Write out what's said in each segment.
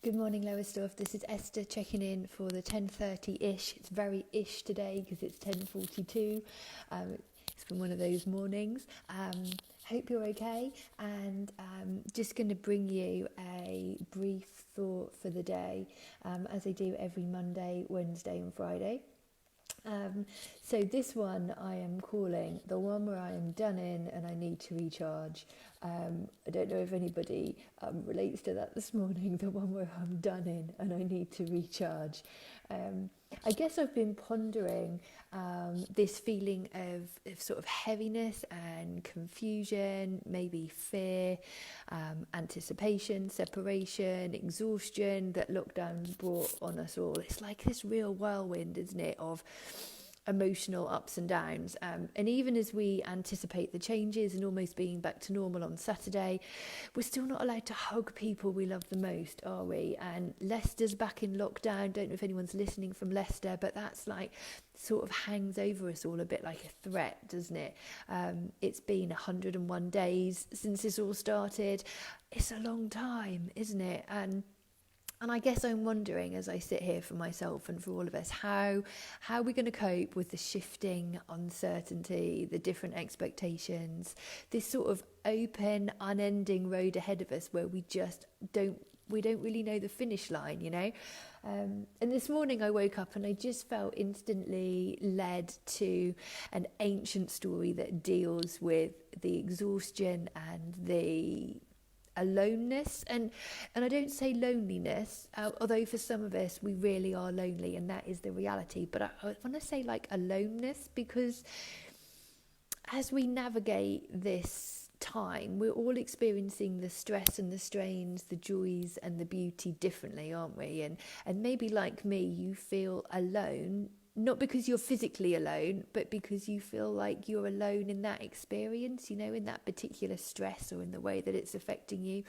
Good morning, Lowestoft. This is Esther checking in for the 10:30-ish. It's very ish today because it's 10:42. It's been one of those mornings. Hope you're okay, and just going to bring you a brief thought for the day, as I do every Monday, Wednesday and Friday. So this one I am calling the one where I am done in and I need to recharge. I don't know if anybody relates to that this morning, the one where I'm done in and I need to recharge. I guess I've been pondering this feeling of sort of heaviness and confusion, maybe fear, anticipation, separation, exhaustion that lockdown brought on us all. It's like this real whirlwind, isn't it, of emotional ups and downs, and even as we anticipate the changes and almost being back to normal on Saturday, we're still not allowed to hug people we love the most, are we? And Leicester's back in lockdown. Don't know if anyone's listening from Leicester, but that's like sort of hangs over us all a bit like a threat, doesn't it? It's been 101 days since this all started. It's a long time, isn't it? And I guess I'm wondering, as I sit here for myself and for all of us, how are we going to cope with the shifting uncertainty, the different expectations, this sort of open, unending road ahead of us where we don't really know the finish line, you know? And this morning I woke up and I just felt instantly led to an ancient story that deals with the exhaustion and the aloneness, and I don't say loneliness, although for some of us we really are lonely and that is the reality, but I want to say like aloneness, because as we navigate this time, we're all experiencing the stress and the strains, the joys and the beauty differently, aren't we? And maybe like me, you feel alone, not because you're physically alone, but because you feel like you're alone in that experience, you know, in that particular stress or in the way that it's affecting you.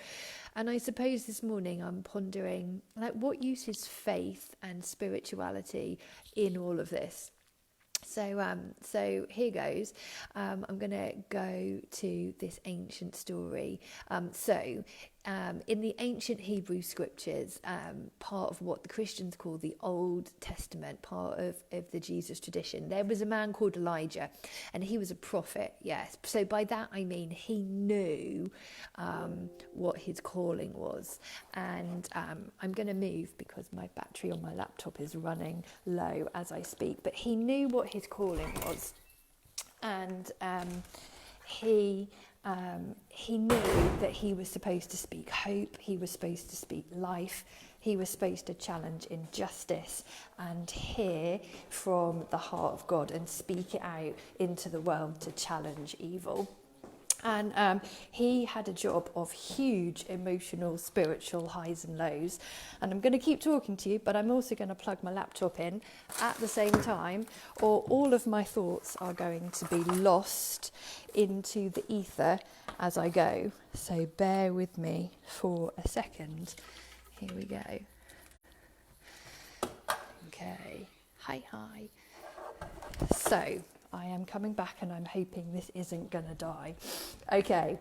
And I suppose this morning I'm pondering, like, what use is faith and spirituality in all of this? So here goes. I'm going to go to this ancient story. In the ancient Hebrew scriptures, part of what the Christians call the Old Testament, part of the Jesus tradition, there was a man called Elijah, and he was a prophet, yes. So by that I mean he knew what his calling was. And I'm going to move because my battery on my laptop is running low as I speak. But he knew what his calling was, and he knew that he was supposed to speak hope, he was supposed to speak life, he was supposed to challenge injustice and hear from the heart of God and speak it out into the world to challenge evil. And he had a job of huge emotional, spiritual highs and lows. And I'm going to keep talking to you, but I'm also going to plug my laptop in at the same time, or all of my thoughts are going to be lost into the ether as I go. So bear with me for a second. Here we go. Okay. Hi. So I am coming back and I'm hoping this isn't going to die. Okay,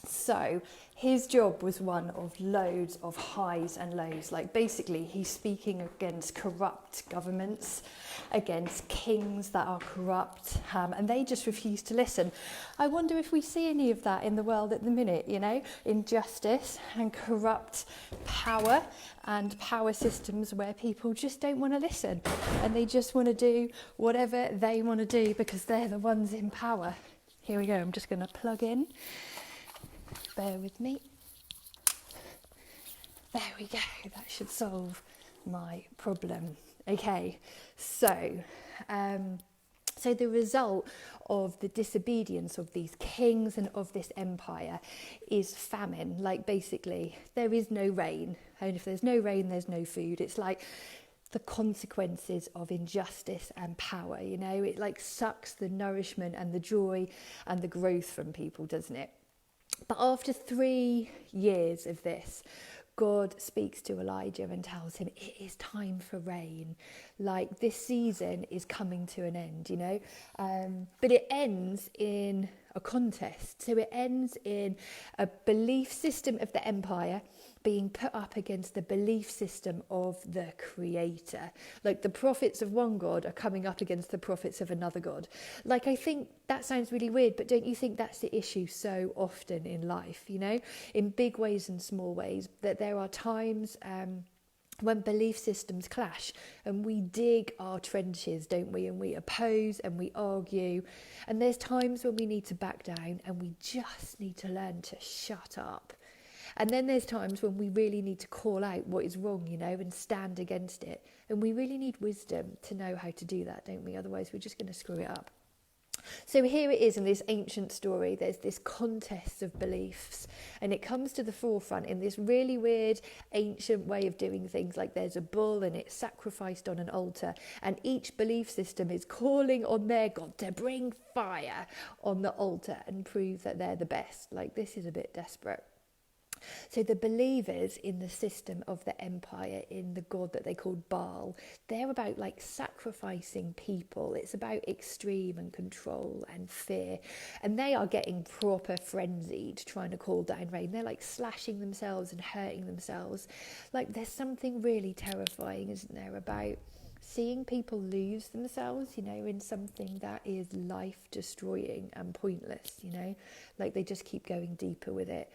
so his job was one of loads of highs and lows. Like basically he's speaking against corrupt governments, against kings that are corrupt, and they just refuse to listen. I wonder if we see any of that in the world at the minute, you know, injustice and corrupt power and power systems where people just don't want to listen and they just want to do whatever they want to do because they're the ones in power. Here we go, I'm just going to plug in. Bear with me. There we go, that should solve my problem. Okay, so the result of the disobedience of these kings and of this empire is famine. Like basically, there is no rain, and if there's no rain, there's no food. It's like the consequences of injustice and power, you know, it like sucks the nourishment and the joy and the growth from people, doesn't it? But after 3 years of this, God speaks to Elijah and tells him it is time for rain. Like this season is coming to an end, you know. But it ends in a contest. So it ends in a belief system of the empire being put up against the belief system of the creator. Like the prophets of one God are coming up against the prophets of another God. Like, I think that sounds really weird, but don't you think that's the issue so often in life, you know, in big ways and small ways, that there are times when belief systems clash and we dig our trenches, don't we? And we oppose and we argue. And there's times when we need to back down and we just need to learn to shut up. And then there's times when we really need to call out what is wrong, you know, and stand against it. And we really need wisdom to know how to do that, don't we? Otherwise, we're just going to screw it up. So here it is in this ancient story. There's this contest of beliefs, and it comes to the forefront in this really weird ancient way of doing things. Like there's a bull and it's sacrificed on an altar, and each belief system is calling on their God to bring fire on the altar and prove that they're the best. Like, this is a bit desperate. So the believers in the system of the empire, in the god that they called Baal, they're about like sacrificing people. It's about extreme and control and fear. And they are getting proper frenzied trying to call down rain. They're like slashing themselves and hurting themselves. Like, there's something really terrifying, isn't there, about seeing people lose themselves, you know, in something that is life destroying and pointless, you know, like they just keep going deeper with it.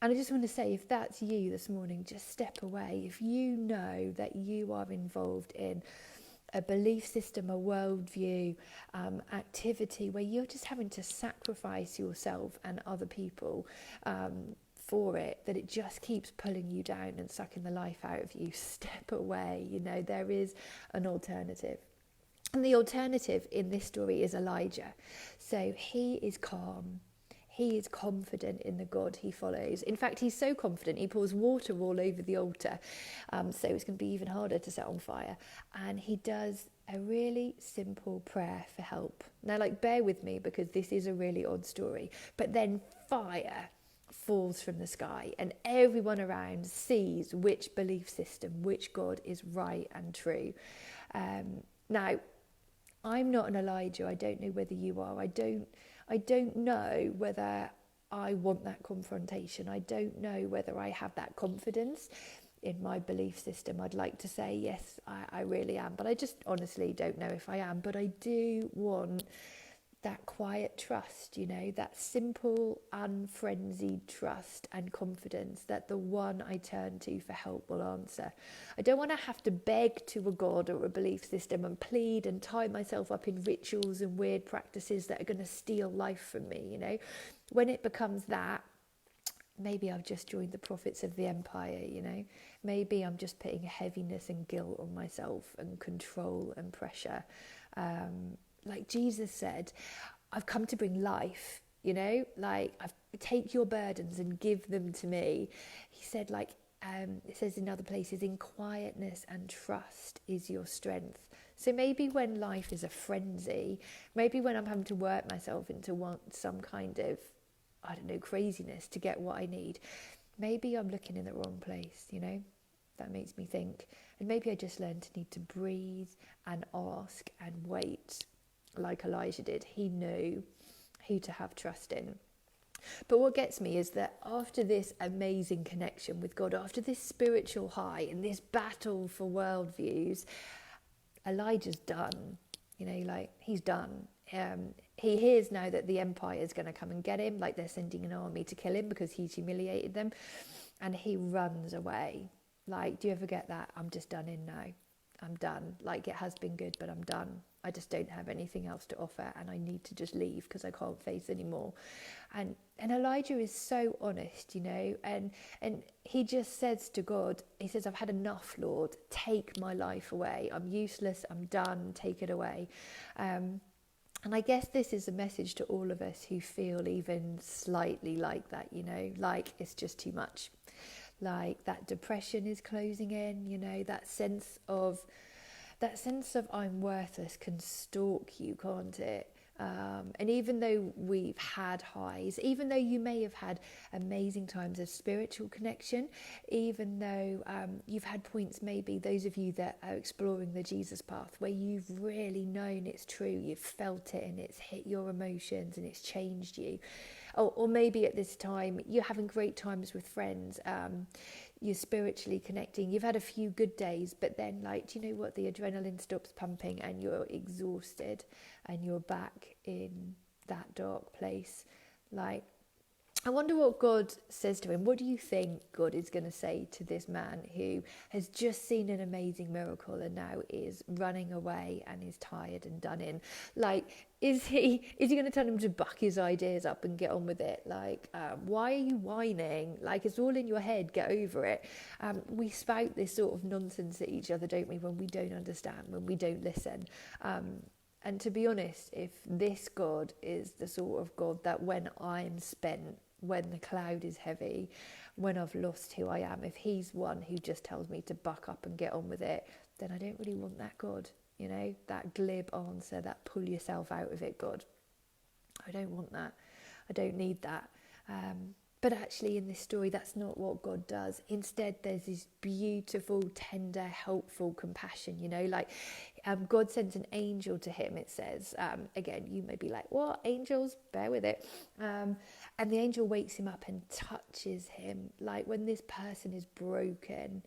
And I just want to say, if that's you this morning, just step away. If you know that you are involved in a belief system, a worldview, activity where you're just having to sacrifice yourself and other people for it, that it just keeps pulling you down and sucking the life out of you, step away. You know, there is an alternative. And the alternative in this story is Elijah. So he is calm. He is confident in the God he follows. In fact, he's so confident, he pours water all over the altar. So it's going to be even harder to set on fire. And he does a really simple prayer for help. Now, like, bear with me because this is a really odd story. But then fire falls from the sky and everyone around sees which belief system, which God is right and true. Now, I'm not an Elijah. I don't know whether you are. I don't know whether I want that confrontation. I don't know whether I have that confidence in my belief system. I'd like to say, yes, I really am. But I just honestly don't know if I am. But I do want that quiet trust, you know, that simple, unfrenzied trust and confidence that the one I turn to for help will answer. I don't want to have to beg to a God or a belief system and plead and tie myself up in rituals and weird practices that are going to steal life from me, you know. When it becomes that, maybe I've just joined the prophets of the empire, you know. Maybe I'm just putting a heaviness and guilt on myself and control and pressure. Like Jesus said, I've come to bring life, you know, like take your burdens and give them to me. He said, like, it says in other places, in quietness and trust is your strength. So maybe when life is a frenzy, maybe when I'm having to work myself into some kind of, I don't know, craziness to get what I need, maybe I'm looking in the wrong place, you know. That makes me think. And maybe I just learned to need to breathe and ask and wait. Like Elijah did. He knew who to have trust in. But what gets me is that after this amazing connection with God, after this spiritual high and this battle for worldviews, Elijah's done. You know, like, he's done. He hears now that the empire is going to come and get him, like they're sending an army to kill him because he's humiliated them, and he runs away. Like, do you ever get that? I'm just done in now. I'm done. Like, it has been good, but I'm done. I just don't have anything else to offer, and I need to just leave because I can't face anymore. And Elijah is so honest, you know, and he just says to God, he says, I've had enough, Lord, take my life away. I'm useless, I'm done, take it away. And I guess this is a message to all of us who feel even slightly like that, you know, like it's just too much. Like that depression is closing in, you know, that sense of I'm worthless can stalk you, can't it? And even though we've had highs, even though you may have had amazing times of spiritual connection, even though you've had points, maybe those of you that are exploring the Jesus path, where you've really known it's true, you've felt it and it's hit your emotions and it's changed you. Or maybe at this time you're having great times with friends, you're spiritually connecting, you've had a few good days, but then, like, do you know what, the adrenaline stops pumping and you're exhausted and you're back in that dark place. Like, I wonder what God says to him. What do you think God is going to say to this man who has just seen an amazing miracle and now is running away and is tired and done in? Like, is he going to tell him to buck his ideas up and get on with it? Like, why are you whining? Like, it's all in your head. Get over it. We spout this sort of nonsense at each other, don't we, when we don't understand, when we don't listen. And to be honest, if this God is the sort of God that when I'm spent, when the cloud is heavy, when I've lost who I am, if he's one who just tells me to buck up and get on with it, then I don't really want that God, you know, that glib answer, that pull yourself out of it God. I don't want that. I don't need that. But actually in this story, that's not what God does. Instead, there's this beautiful, tender, helpful compassion, you know, like God sends an angel to him, it says. Again, you may be like, what? Angels? Bear with it. And the angel wakes him up and touches him. Like when this person is broken,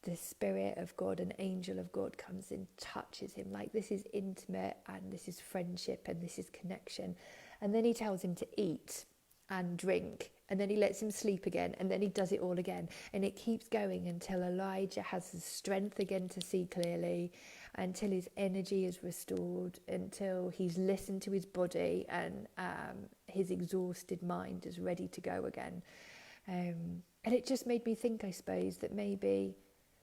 the Spirit of God, an angel of God comes in, touches him. Like this is intimate and this is friendship and this is connection. And then he tells him to eat and drink, and then he lets him sleep again, and then he does it all again, and it keeps going until Elijah has the strength again to see clearly, until his energy is restored, until he's listened to his body and his exhausted mind is ready to go again. And it just made me think, I suppose, that maybe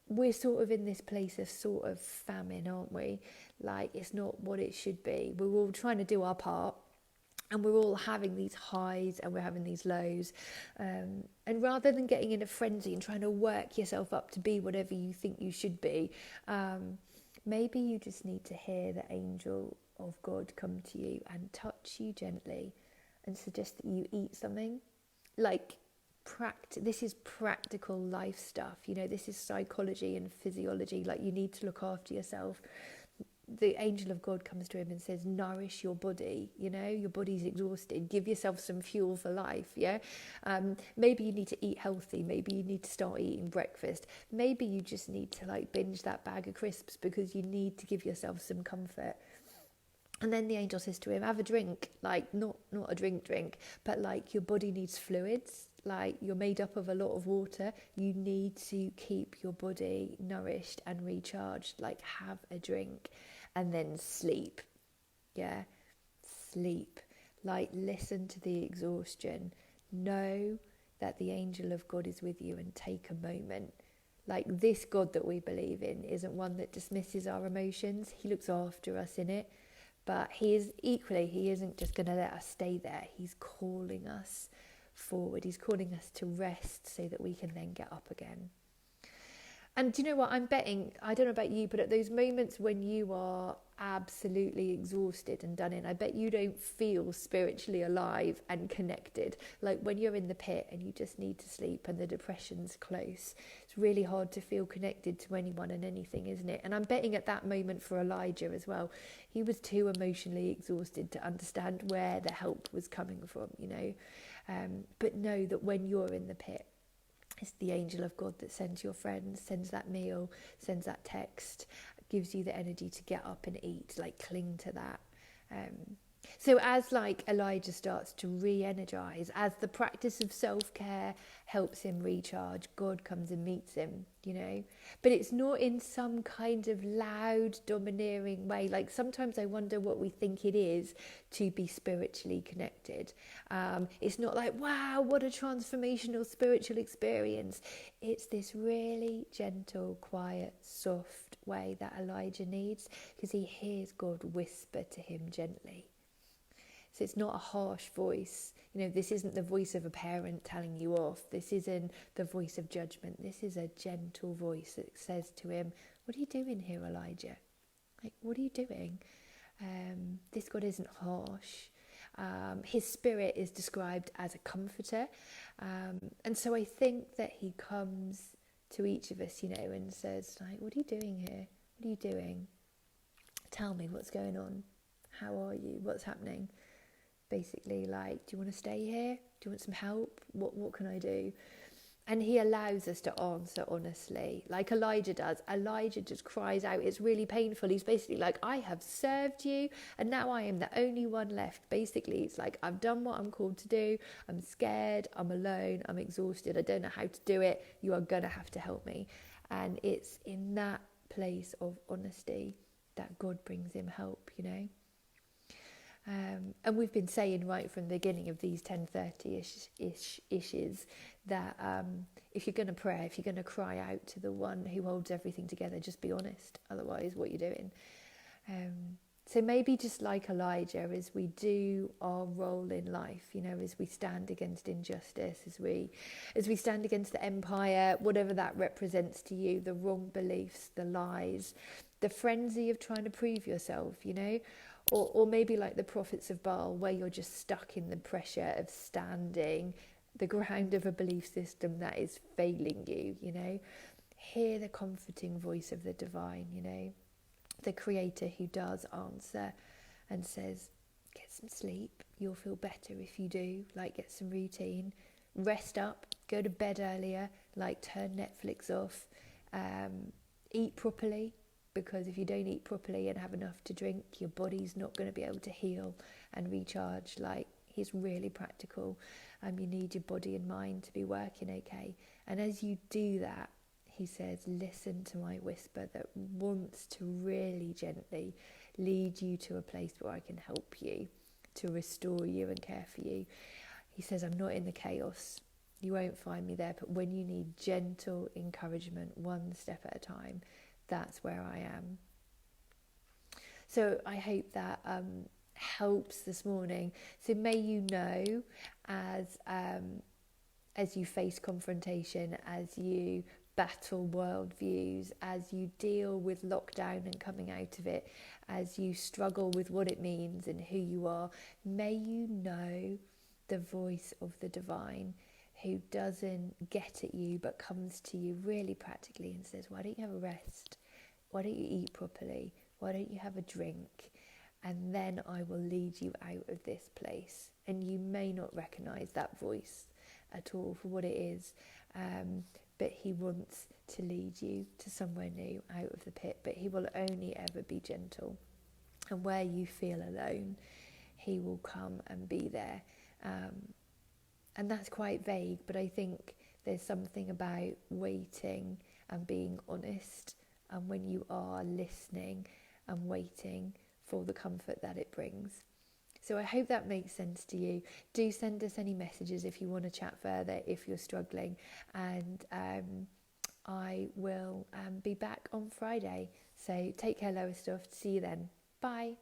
we're sort of in this place of sort of famine, aren't we? Like it's not what it should be. We're all trying to do our part, and we're all having these highs and we're having these lows. And rather than getting in a frenzy and trying to work yourself up to be whatever you think you should be, maybe you just need to hear the angel of God come to you and touch you gently and suggest that you eat something. Like, this is practical life stuff. You know, this is psychology and physiology. Like, you need to look after yourself. The angel of God comes to him and says, nourish your body, you know, your body's exhausted, give yourself some fuel for life, yeah? Maybe you need to eat healthy, maybe you need to start eating breakfast, maybe you just need to like binge that bag of crisps because you need to give yourself some comfort. And then the angel says to him, have a drink, like not a drink, but like your body needs fluids, like you're made up of a lot of water, you need to keep your body nourished and recharged, like have a drink. And then sleep, yeah, sleep, like listen to the exhaustion, know that the angel of God is with you and take a moment. Like this God that we believe in isn't one that dismisses our emotions, he looks after us in it, but he isn't just going to let us stay there, he's calling us forward, he's calling us to rest so that we can then get up again. And do you know what, I'm betting, I don't know about you, but at those moments when you are absolutely exhausted and done in, I bet you don't feel spiritually alive and connected. Like when you're in the pit and you just need to sleep and the depression's close, it's really hard to feel connected to anyone and anything, isn't it? And I'm betting at that moment for Elijah as well, he was too emotionally exhausted to understand where the help was coming from, you know. But know that when you're in the pit, it's the angel of God that sends your friends, sends that meal, sends that text, gives you the energy to get up and eat, like cling to that. So as like Elijah starts to re-energize, as the practice of self-care helps him recharge, God comes and meets him, you know. But it's not in some kind of loud, domineering way. Like sometimes I wonder what we think it is to be spiritually connected. It's not like, wow, what a transformational spiritual experience. It's this really gentle, quiet, soft way that Elijah needs because he hears God whisper to him gently. So it's not a harsh voice. You know, this isn't the voice of a parent telling you off. This isn't the voice of judgment. This is a gentle voice that says to him, what are you doing here, Elijah? Like, what are you doing? This God isn't harsh. His spirit is described as a comforter. And so I think that he comes to each of us, and says, like, what are you doing here? What are you doing? Tell me what's going on. How are you? What's happening? Basically, like, do you want to stay here? Do you want some help? What can I do? And he allows us to answer honestly, like Elijah does. Elijah just cries out. It's really painful. He's basically like, I have served you, and now I am the only one left. Basically, it's like, I've done what I'm called to do. I'm scared. I'm alone. I'm exhausted. I don't know how to do it. You are going to have to help me. And it's in that place of honesty that God brings him help, And we've been saying right from the beginning of these 10:30-ish that if you're going to pray, if you're going to cry out to the one who holds everything together, just be honest. Otherwise, what you're doing. So maybe just like Elijah, as we do our role in life, as we stand against injustice, as we stand against the empire, whatever that represents to you, the wrong beliefs, the lies, the frenzy of trying to prove yourself, or maybe like the prophets of Baal, where you're just stuck in the pressure of standing the ground of a belief system that is failing you, Hear the comforting voice of the divine, the creator who does answer and says, get some sleep, you'll feel better if you do, like get some routine, rest up, go to bed earlier, like turn Netflix off, eat properly, because if you don't eat properly and have enough to drink, your body's not going to be able to heal and recharge. Like, he's really practical. You need your body and mind to be working okay. And as you do that, he says, listen to my whisper that wants to really gently lead you to a place where I can help you, to restore you and care for you. He says, I'm not in the chaos. You won't find me there. But when you need gentle encouragement, one step at a time, that's where I am. So I hope that helps this morning. So may you know, as you face confrontation, as you battle worldviews, as you deal with lockdown and coming out of it, as you struggle with what it means and who you are, may you know the voice of the divine, who doesn't get at you but comes to you really practically and says, why don't you have a rest? Why don't you eat properly? Why don't you have a drink? And then I will lead you out of this place. And you may not recognise that voice at all for what it is, but he wants to lead you to somewhere new, out of the pit. But he will only ever be gentle. And where you feel alone, he will come and be there. And that's quite vague, but I think there's something about waiting and being honest, and when you are listening and waiting for the comfort that it brings. So I hope that makes sense to you. Do send us any messages if you want to chat further, if you're struggling, and I will be back on Friday. So take care, Lowestoft. See you then. Bye.